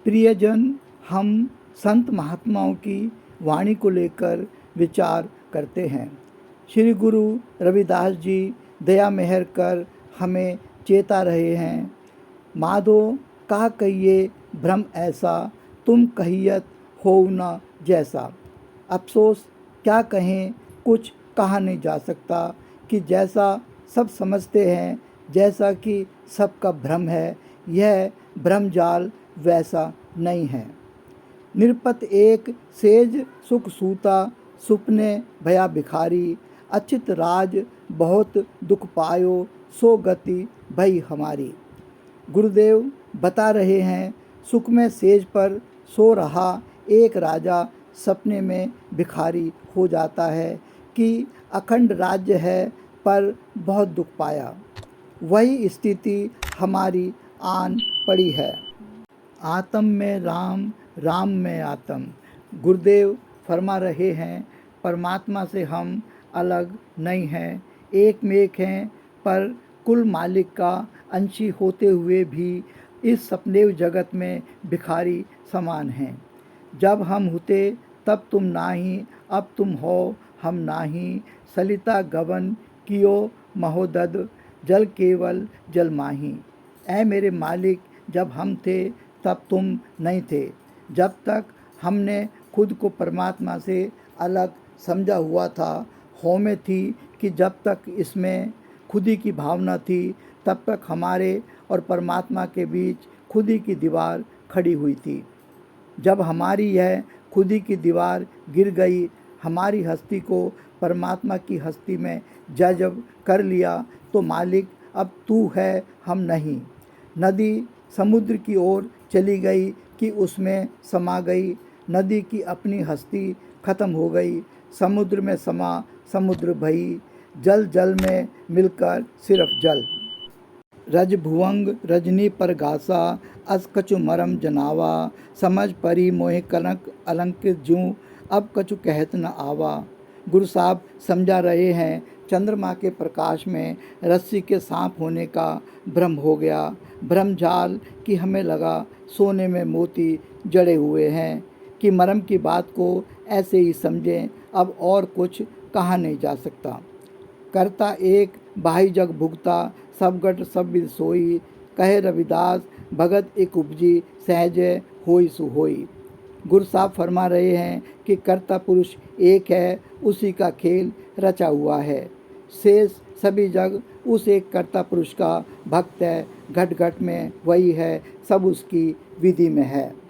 प्रियजन, हम संत महात्माओं की वाणी को लेकर विचार करते हैं। श्री गुरु रविदास जी दया मेहर कर हमें चेता रहे हैं। माधो कहा कहिए भ्रम ऐसा, तुम कहियत हो न जैसा। अफसोस क्या कहें, कुछ कहा नहीं जा सकता कि जैसा सब समझते हैं, जैसा कि सबका भ्रम है, यह भ्रमजाल वैसा नहीं है। निरपत एक सेज सुख सूता, सुपने भया भिखारी। अचित राज बहुत दुख पायो, सो गति भई हमारी। गुरुदेव बता रहे हैं, सुख में सेज पर सो रहा एक राजा सपने में भिखारी हो जाता है कि अखंड राज्य है पर बहुत दुख पाया। वही स्थिति हमारी आन पड़ी है। आत्म में राम, राम में आत्म। गुरुदेव फरमा रहे हैं, परमात्मा से हम अलग नहीं हैं, एक में एक हैं, पर कुल मालिक का अंशी होते हुए भी इस सपनेव जगत में भिखारी समान हैं। जब हम हुते तब तुम नाही, अब तुम हो हम नाही। सलिता गवन कियो महोदद, जल केवल जल माही। ऐ मेरे मालिक, जब हम थे तब तुम नहीं थे। जब तक हमने खुद को परमात्मा से अलग समझा हुआ था, हो में थी कि जब तक इसमें खुदी की भावना थी, तब तक हमारे और परमात्मा के बीच खुदी की दीवार खड़ी हुई थी। जब हमारी यह खुदी की दीवार गिर गई, हमारी हस्ती को परमात्मा की हस्ती में जज़ब कर लिया, तो मालिक अब तू है, हम नहीं। नदी समुद्र की ओर चली गई कि उसमें समा गई। नदी की अपनी हस्ती खत्म हो गई, समुद्र में समा समुद्र भई। जल जल में मिलकर सिर्फ जल। रजभुवंग रजनी पर घासा, अस कछु मरम जनावा। समझ परी मोहे कनक अलंकृत जूं, अब कछु कहत न आवा। गुरु साहब समझा रहे हैं, चंद्रमा के प्रकाश में रस्सी के सांप होने का भ्रम हो गया। भ्रमजाल कि हमें लगा सोने में मोती जड़े हुए हैं, कि मरम की बात को ऐसे ही समझें, अब और कुछ कहा नहीं जा सकता। करता एक बाही जग भुगता, सब गट सब विद सोई। कहे रविदास भगत एक उपजी, सहजे होई सु होई। गुरु साहब फरमा रहे हैं कि कर्ता पुरुष एक है, उसी का खेल रचा हुआ है। शेष सभी जग उस एक कर्ता पुरुष का भक्त है। घट घट में वही है, सब उसकी विधि में है।